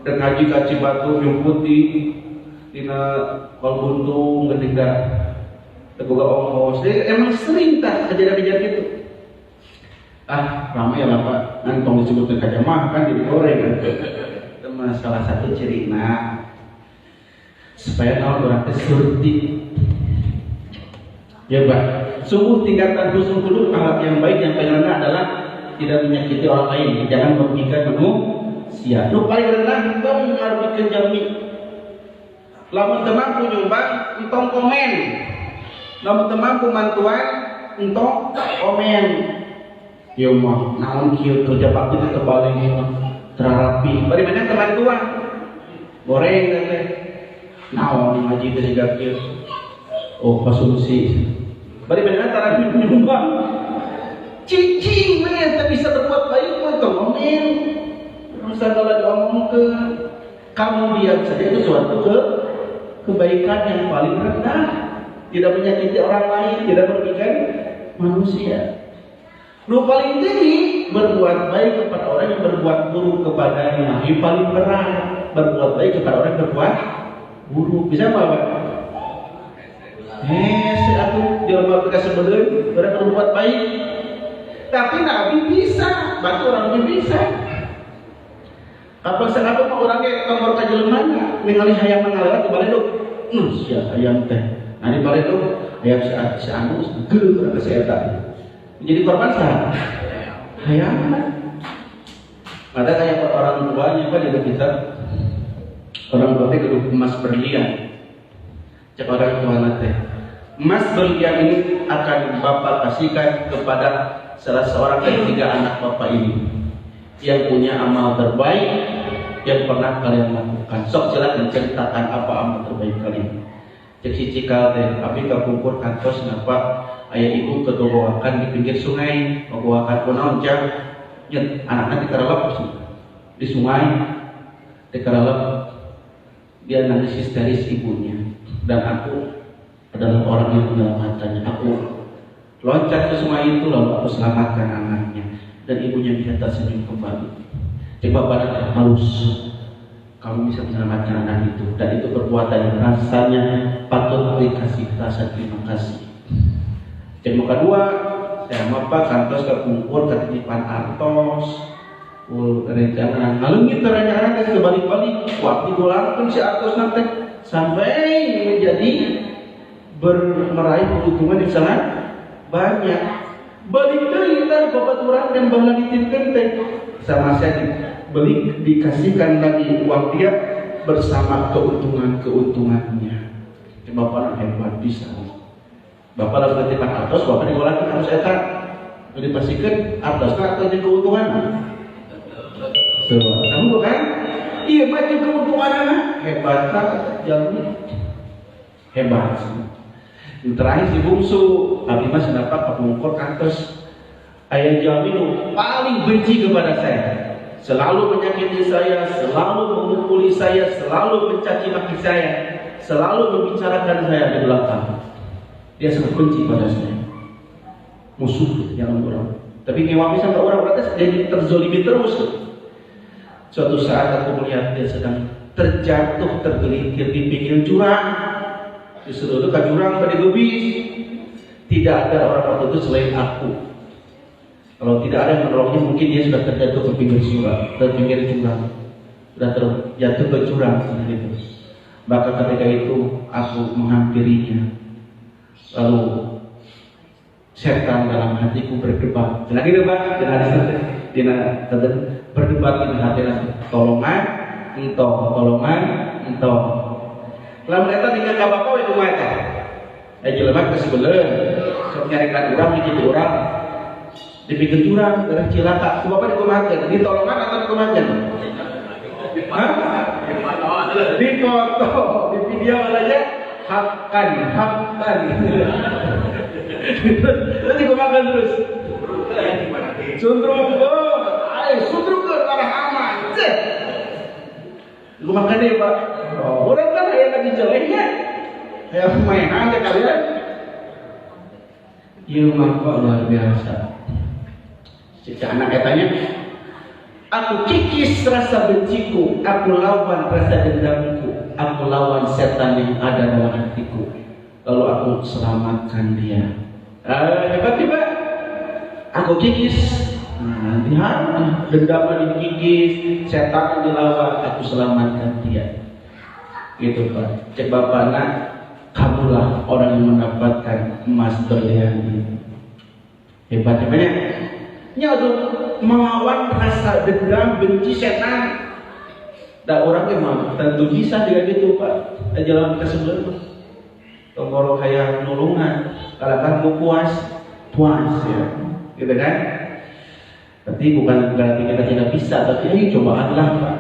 dan ngaji kaci batu nyumputi tina kalbuntung ketika teguga ongkos. Jadi emang sering tak kejadian-kejadian gitu. Ramai lah Pak. Nantong disebut kaca mah kan jadi goreng. Itu salah satu ciri supaya naon orang teh surti. Ya Pak. Sungguh tingkatan husnul khuluq akhlak yang baik yang paling rendah adalah tidak menyakiti orang lain, jangan merugikan manusia. Nu paling rendah entong ngarugikan jalmi. Lamun teu mampu nyumbang, entong komen. Lamun teu mampu mantuan, entong komen. Ieu mah naon kieu kerja bakti teh balik terarapi. Bari mana temantuan. Goreng teh. Naon ngaji teh siga kieu. Oh, konsumsi. Bari mana tarapi nyumbang. Cicing mana tak bisa berbuat baik mah komen. Masa kalau diomongkan kamu diam saja itu suatu kebaikan yang paling rendah. Tidak menyakiti orang lain, tidak merugikan manusia. Lu paling tinggi berbuat baik kepada orang yang berbuat buruk kepadanya. Yang paling berat berbuat baik kepada orang yang berbuat buruk. Bisa apa Pak? Seatu dia bekas sebenarnya orang berbuat baik. Tapi Nabi bisa, bantu orangnya bisa. Apa senapa orangnya kamar kajelemana, ningali hayam mengalewat di baledog. Sia hayam teh. Nah di baledog hayam si anu geul urang ka eta. Menjadi korban sah. Hayam. Ada kayak orang tuanya kan di kita. Orang tua teh kudu emas berlian. Cek orang tua teh. Emas berlian ini akan Bapak kasihkan kepada salah seorang dari 3 anak Bapak ini yang punya amal terbaik yang pernah kalian lakukan. Sok silakan ceritakan apa amal terbaik kalian. Cek si cikal teh, abi kakumpul kantos ngapa ayah ibu kegogoakan di pinggir sungai, kegogoakan kunaon cak, nyet anaknya dikerelep di sungai, dikerelep dia nangis histeris ibunya dan aku adalah orang yang menyelamatkannya. Aku loncat ke sungai itu lalu aku selamatkan anaknya dan ibunya bisa tersenyum kembali. Coba pada halus kamu bisa menyelamatkan anak itu dan itu perbuatan yang rasanya patut dikasih rasa terima kasih. Yang kedua, saya mapa kantos kekumpul ketitipan artos rencana ngalungit rencana ke balik-balik waktu dolarkan si artos nanti sampai menjadi meraih keuntungan yang sangat banyak. Balik deui tah babaturan dan baheula dititipkeun teh sama saya dikasihkan lagi uang dia bersama keuntungannya. Bapak hebat bisa. Bapak lalu titipan atos, bapak digolakan harus eta dipasikeun atosna atau jeung keuntungan. Kamu kan? Iya maju keuntunganna hebat tak jalmi. Hebat. Yang terakhir si bungsu, Abi Mas dapat pengungkur kantos ayah Jawi paling benci kepada saya, selalu menyakiti saya, selalu memukuli saya, selalu mencaci maki saya, selalu membicarakan saya di belakang. Dia sangat benci pada saya, musuh yang orang. Tapi ngewami sampai orang jadi terzolimi terus. Suatu saat aku melihat dia sedang terjatuh, tergelincir di pinggir jurang. Disuruh ke jurang pada gebis. Tidak ada orang waktu itu selain aku. Kalau tidak ada yang menolongnya, mungkin dia sudah terjatuh ke pinggir jurang, sudah terjatuh ke jurang seperti itu. Maka ketika itu aku menghampirinya, lalu setan dalam hatiku berdebat. Lagi debat dengan berdebat di hati nanti. Tolongan, entong. Lalu kita tinggal kabar kau itu mereka. Jelema ke sebelah, sok nyarikan orang di orang. Di pinggir jurang, dari cilaka. Bapak dikumakan, ditolongan atau dikumakan? Hah? Di foto, di video aja hakkan. Terus dikumakan terus. Sundruk, sundruk ke arah aman. Dikumakan deh Pak. Orang kan kayak lagi jeleknya, kayak mainan deh kalian. Iya Pak luar biasa. Jika anak katanya, aku kikis rasa benciku, aku lawan rasa dendamku, aku lawan setan yang ada dalam hatiku, lalu aku selamatkan dia. Hebat tiba, aku kikis, dendamnya dikikis, setan dilawan, aku selamatkan dia. Gitu Pak. Cek Bapak nak, kamulah orang yang mendapatkan emas berlian ini. Hebat banyak. Untuk melawan rasa dendam, benci setan. Dan orang memang tentu bisa dengan gitu Pak. Jalan ke sebelah Tonggoro hayang nulungan, kalau kamu puas ya, gitu kan? Tapi bukan berarti kita tidak bisa, tapi ini cobaanlah Pak,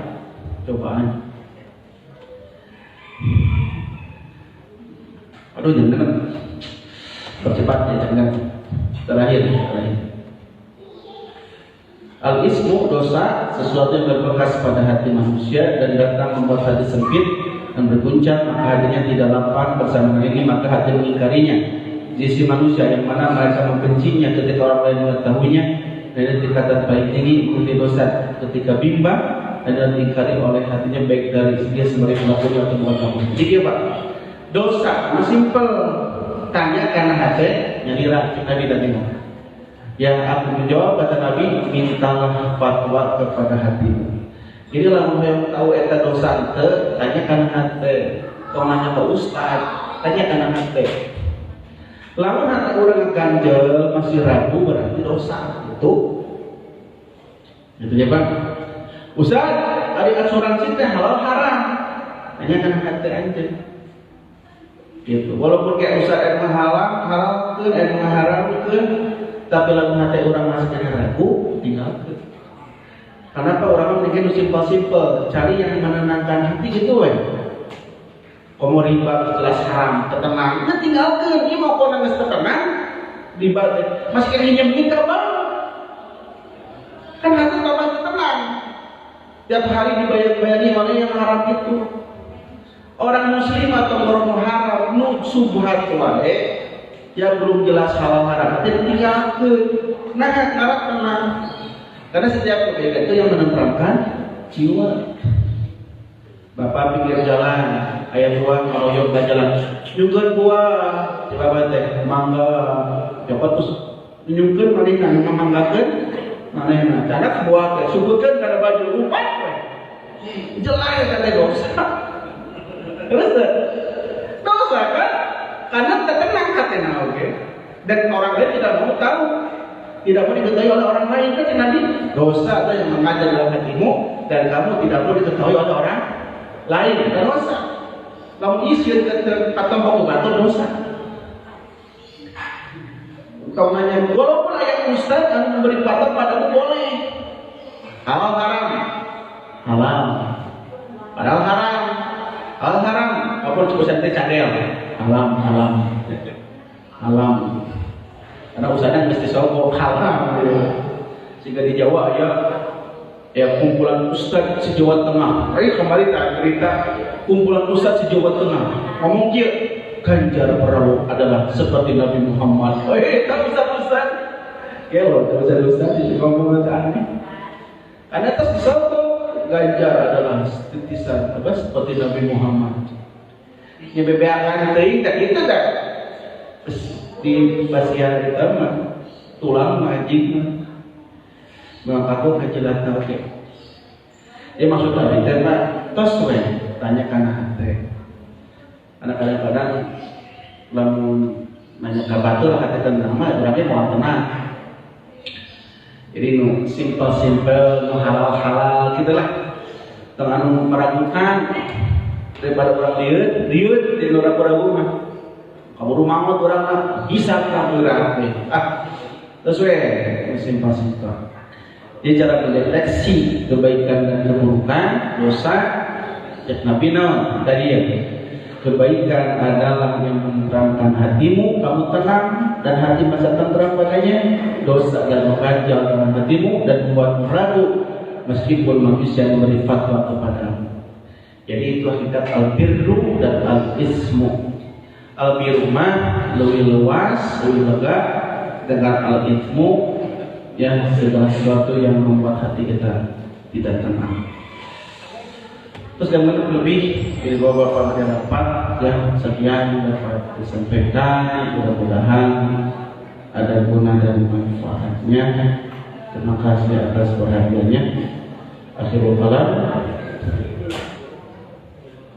cobaan. Aduh jangan, percepat ya jangan. Terakhir. Al-ismu dosa, sesuatu yang berbekas pada hati manusia dan datang membuat hati sempit dan berguncang, maka hatinya tidak lapang bersama ini, maka hati mengingkarinya. Sisi manusia yang mana mereka membencinya ketika orang lain mengetahuinya, dan tingkatan paling tinggi ikuti dosa ketika bimbang dan diingkari oleh hatinya, baik dari dia sebagai pelakunya atau bukan kamu. Jadi Pak, dosa masih simpel, tanya karena hati nyalira kita tidak dengar. Yang aku menjawab kata Nabi, mintalah fatwa kepada hatimu. Jadi lalu yang tahu eta dosa ente, tanya karena hati. Kau nanya ke ustaz, tanya karena hati. Lalu hati orang ganjel masih ragu, berarti dosa itu. Gitu ya Pak. Ustaz, ada asuransi teh halal haram. Tanya karena hati aja. Gitu. Walaupun kayak ustaz emang halal ke, emang haram ke. Tapi lalu hati orang masih ragu, tinggalkan. Kenapa orang mungkin simpel-simpel, cari yang menenangkan hati gitu weh. Komo riba jelas haram, ketenang, nah tinggalkan. Ini mau kau nangis ketenang, riba masih kena nyemkin kabar. Kan hati tambah tenang. Tiap hari dibayar-bayari mana yang haram itu. Orang muslim atau orang haram, nu subhat wae. Yang belum jelas halal haram, nanti tinggalkan. Nah, harap tenang. Karena setiap kebaikan itu yang menenteramkan jiwa. Bapak pinggir jalan, ayah tua ngeroyok ke jalan, nyungkeun buah, coba teh mangga, coba terus nyungkeun manehna manggakeun, manehna. Karena buah teh subuhkeun kana baju upat we. Jelas kata dosa. Terus dosa kan? Karena terkenang katanya, oke. Dan orang lain tidak mau tahu, tidak mau diketahui oleh orang lain. Kan nanti dosa itu yang mengajar dalam hatimu, dan kamu tidak mau diketahui oleh orang lain. Dan dosa. Kamu isi atau mau batal dosa. Kau nanya, walaupun ayat ustaz yang memberi fatwa padamu boleh. Halal haram, halal. Padahal haram, halal haram. Apapun cukup santai cadel. Alam. Karena usahanya mesti sokok haram gitu. Sehingga di Jawa ya kumpulan ustaz se-Jawa Tengah. Kemarin tak cerita kumpulan ustaz se-Jawa Tengah. Ngomong dia Ganjar Pranowo adalah seperti Nabi Muhammad. Tak ustaz. Ya loh, tak ustaz itu ngomong aneh. Karena atas disokok Ganjar adalah titisan seperti Nabi Muhammad. Ya bebeakan teuing tak kitu dah. Di basihan kita mah tulang majik Mengangkatku kejelat oke. Maksud tadi Pak, tos we tanya kana hate. Karena kadang-kadang lamun nanya ka batur katakan nama urang ge moal tenang. Jadi nu simpel nu halal gitulah. Teu anu meragukan daripada urang dieu di ragu-ragu mah. Kaburu mangot urang mah hisab ka urang teh. Terus we simpel. Jadi cara mendeteksi kebaikan dan keburukan, dosa, Nabi naon tadi ya. Kebaikan adalah yang menenteramkan hatimu, kamu tenang dan hati masa tenteram padanya. Dosa yang mengganjal dalam hatimu dan membuatmu ragu meskipun manusia memberi fatwa kepadamu. Jadi itu hakikat al-birru dan al-ismu. Al-birru mah lebih luas, lebih lega, dengan al-ismu yang segala sesuatu yang membuat hati kita tidak tenang. Terus yang lebih dari beberapa pendapat yang sekian dapat disampaikan, mudah-mudahan ada guna dan manfaatnya. Terima kasih atas perhatiannya. Akhirul kalam.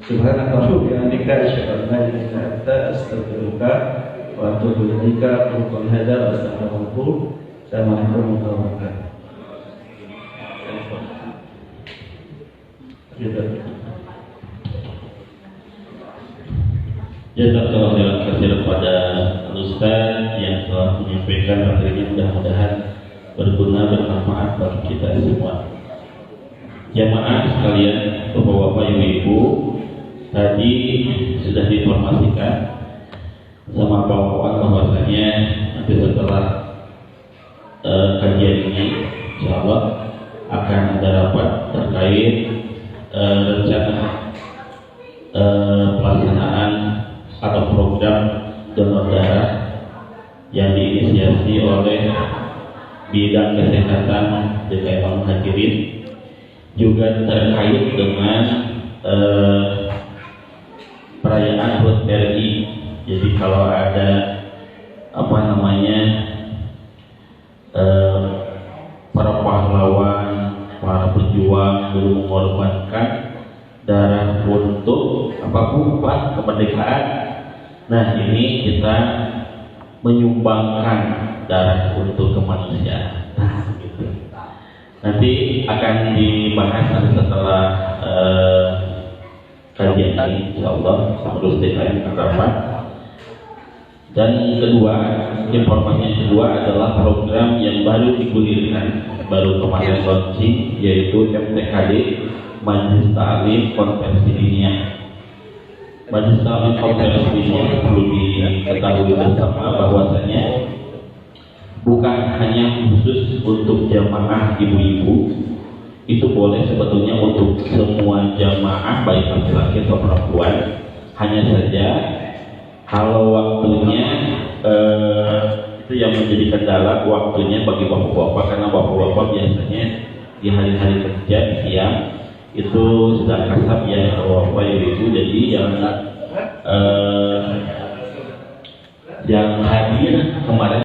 Subhanallah wa bihamdika asyhadu an la ilaha illa anta astaghfiruka wa atubu ilaika. Qul hadza wa astaghfirullah. Assalamualaikum warahmatullahi wabarakatuh. Jazakallahu khairan kepada Ustaz yang telah menyampaikan materi ini, mudah-mudahan berguna bermanfaat bagi kita semua. Jamaah sekalian, Bapak-bapak, Ibu-ibu, tadi sudah diinformasikan sama Bapak bahwasanya nanti setelah kajian ini insyaallah akan ada rapat terkait rencana pelaksanaan atau program donor darah yang diinisiasi oleh bidang kesehatan DKI Muhajirin, juga terkait dengan perayaan HUT RI. Jadi kalau ada para pahlawan, para pejuang dulu mengorbankan darah untuk umat kemerdekaan. Nah, ini kita menyumbangkan darah untuk kemanusiaan. Nah, gitu. Nanti akan dibahas setelah kajian ini, insyaallah menurut DKI Rapat. Dan kedua, informasi yang kedua adalah program yang baru digulirkan, baru kemarin launching, yaitu MTKD, Majelis Ta'lim Konversi Diniyah. Majelis Ta'lim Konversi Diniyah perlu diketahui bersama bahwasanya bukan hanya khusus untuk jamaah ibu-ibu, itu boleh sebetulnya untuk semua jamaah baik laki-laki atau perempuan. Hanya saja kalau waktunya itu yang menjadi kendala, waktunya bagi bapak-bapak, karena bapak-bapak biasanya di hari-hari kerja siang itu sedang kasab ya bapak ibu, jadi yang hadir kemarin